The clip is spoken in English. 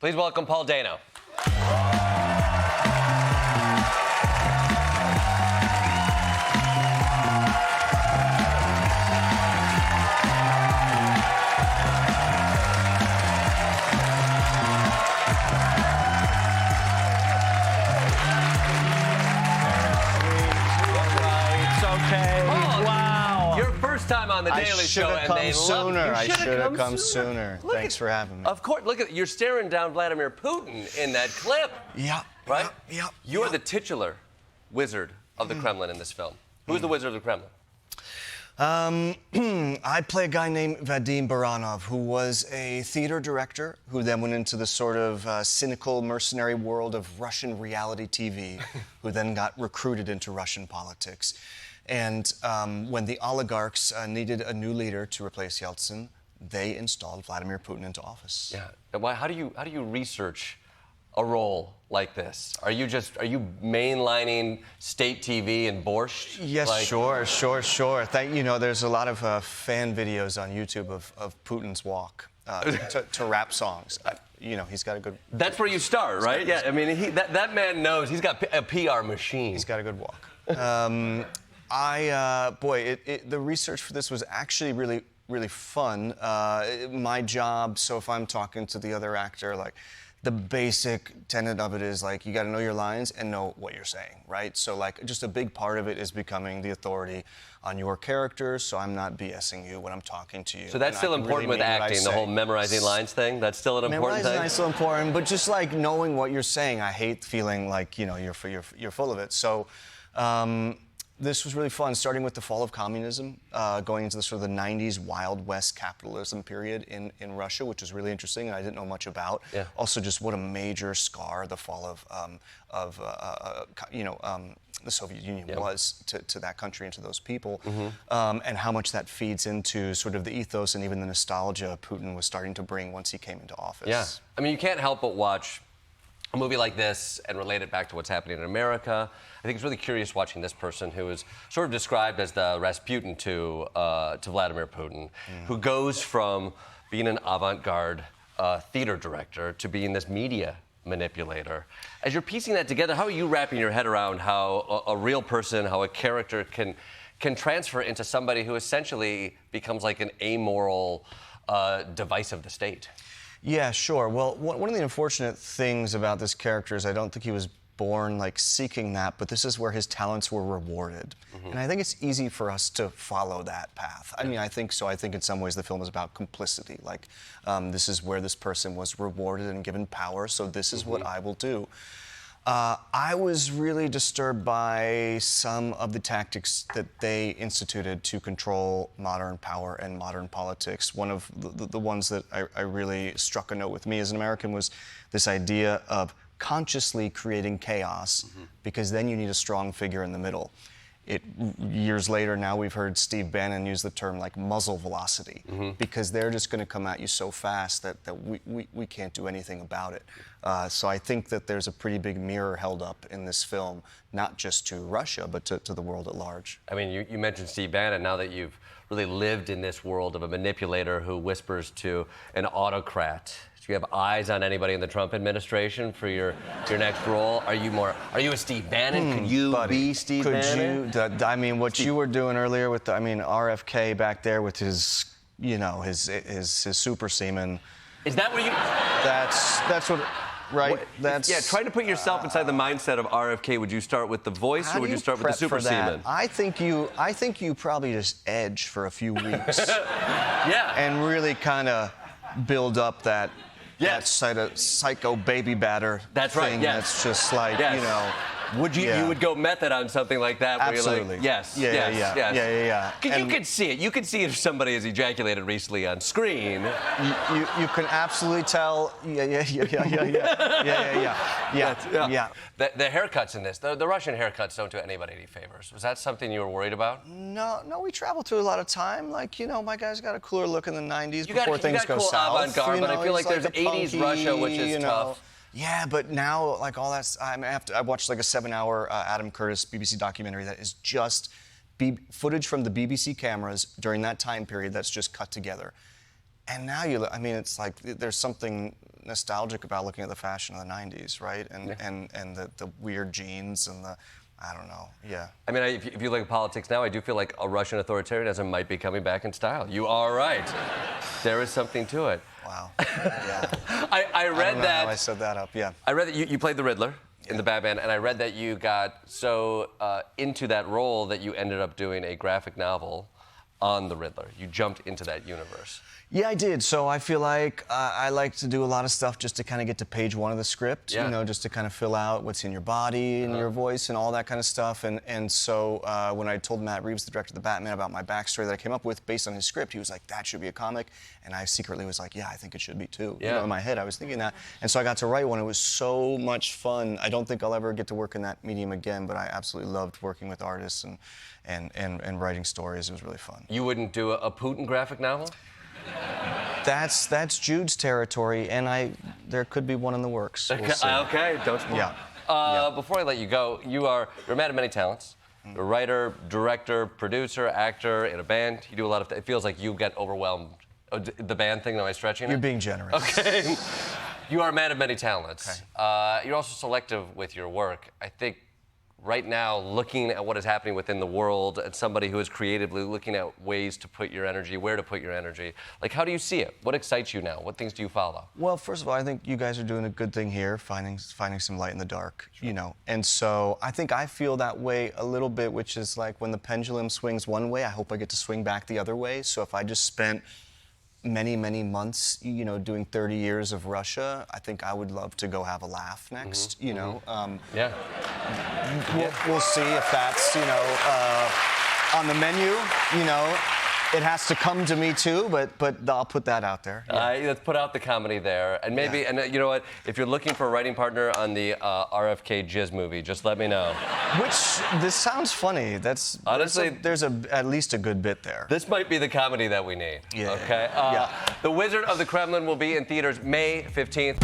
Please welcome Paul Dano. Time on the Daily Show, and they love you. I should have come sooner. Thanks for having me. Of course, look at you're staring down Vladimir Putin in that clip. Yeah. Right? Yeah. You are the titular wizard of the Kremlin in this film. Who's the wizard of the Kremlin? I play a guy named Vadim Baranov, who was a theater director, who then went into the sort of cynical, mercenary world of Russian reality TV, who then got recruited into Russian politics. And when the oligarchs needed a new leader to replace Yeltsin, they installed Vladimir Putin into office. Yeah. How do you research a role like this? Are you mainlining state TV and borscht? Yes, sure. There's a lot of fan videos on YouTube of Putin's walk to rap songs. He's got a good... That's where you start, right? Yeah, I mean, that man knows. He's got a PR machine. He's got a good walk. The research for this was actually really, really fun. My job, so if I'm talking to the other actor, the basic tenet of it is, you got to know your lines and know what you're saying, right? So, just a big part of it is becoming the authority on your character, so I'm not BSing you when I'm talking to you. So that's still important with acting, the whole memorizing lines thing? That's still an important thing? Memorizing lines is still important, but just, knowing what you're saying. I hate feeling like, you're full of it. So, this was really fun, starting with the fall of communism, going into the sort of the 90s Wild West capitalism period in Russia, which was really interesting and I didn't know much about. Yeah. Also, just what a major scar the fall of the Soviet Union was to that country and to those people, and how much that feeds into sort of the ethos and even the nostalgia Putin was starting to bring once he came into office. Yeah. I mean, you can't help but watch a movie like this and relate it back to what's happening in America. I think it's really curious watching this person who is sort of described as the Rasputin to Vladimir Putin, who goes from being an avant-garde theater director to being this media manipulator. As you're piecing that together, how are you wrapping your head around how a real person, how a character can transfer into somebody who essentially becomes like an amoral device of the state? Yeah, sure. Well, one of the unfortunate things about this character is I don't think he was born seeking that, but this is where his talents were rewarded. And I think it's easy for us to follow that path. I mean, I think so. I think in some ways the film is about complicity. This is where this person was rewarded and given power, so this is what I will do. I was really disturbed by some of the tactics that they instituted to control modern power and modern politics. One of the ones that I really struck a note with me as an American was this idea of consciously creating chaos, because then you need a strong figure in the middle. Years later, now we've heard Steve Bannon use the term muzzle velocity, because they're just going to come at you so fast that we can't do anything about it. So I think that there's a pretty big mirror held up in this film, not just to Russia, but to the world at large. I mean, you mentioned Steve Bannon. Now that you've really lived in this world of a manipulator who whispers to an autocrat, do you have eyes on anybody in the Trump administration for your next role? Are you a Steve Bannon? Could you be Steve Bannon? I mean, what you were doing earlier with RFK back there with his super semen. Is that where you? That's what. Right. Trying to put yourself inside the mindset of RFK. Would you start with the voice, or would you start with the super semen? I think you probably just edge for a few weeks. Yeah. And really kind of build up that psycho baby batter That's thing. Right. Yes. That's just Would you? You would go method on something like that? Where Absolutely. You're yes. Yeah. You could see it. You could see if somebody has ejaculated recently on screen. You can absolutely tell. Yeah. The haircuts in this, the Russian haircuts don't do anybody any favors. Was that something you were worried about? No. We traveled through a lot of time. My guy's got a cooler look in the '90s before things go cool south. Avant-garde, but I feel like there's '80s Russia, which is tough. Yeah, but now, all that... I watched a 7-hour Adam Curtis BBC documentary that is just footage from the BBC cameras during that time period that's just cut together. And now it's there's something nostalgic about looking at the fashion of the '90s, right? And the weird jeans and the, I don't know, yeah. I mean, if you look at politics now, I do feel like a Russian authoritarianism might be coming back in style. You are right. There is something to it. Wow. Yeah. I read I don't know that. how I set that up. Yeah. I read that you played the Riddler in the Batman, and I read that you got so into that role that you ended up doing a graphic novel on the Riddler. You jumped into that universe. Yeah, I did. So I feel like I like to do a lot of stuff just to kind of get to page one of the script, you know, just to kind of fill out what's in your body and your voice and all that kind of stuff. And so when I told Matt Reeves, the director of the Batman, about my backstory that I came up with based on his script, he was like, that should be a comic. And I secretly was like, yeah, I think it should be too. Yeah. You know, in my head, I was thinking that. And so I got to write one. It was so much fun. I don't think I'll ever get to work in that medium again, but I absolutely loved working with artists and writing stories. It was really fun. You wouldn't do a Putin graphic novel? That's Jude's territory, and there could be one in the works. We'll see. Okay, don't spoil. Yeah. Before I let you go, you're a man of many talents. You're a writer, director, producer, actor in a band. You do a lot of. It feels like you get overwhelmed. Oh, the band thing? Am I stretching it? You're being generous. Okay. You are a man of many talents. Okay. You're also selective with your work. I think right now, looking at what is happening within the world, and somebody who is creatively looking at ways to put your energy, where to put your energy, like, how do you see it? What excites you now? What things do you follow? Well, first of all, I think you guys are doing a good thing here, finding some light in the dark, you know. And so I think I feel that way a little bit, which is like when the pendulum swings one way, I hope I get to swing back the other way. So if I just spent many, many months, you know, doing 30 years of Russia, I think I would love to go have a laugh next, you know. Yeah. We'll see if that's, you know, on the menu, you know. It has to come to me too, but I'll put that out there. Yeah. Let's put out the comedy there, and maybe, and you know what? If you're looking for a writing partner on the RFK Jr movie, just let me know. This sounds funny. That's honestly, there's at least a good bit there. This might be the comedy that we need. Yeah. Okay. The Wizard of the Kremlin will be in theaters May 15th.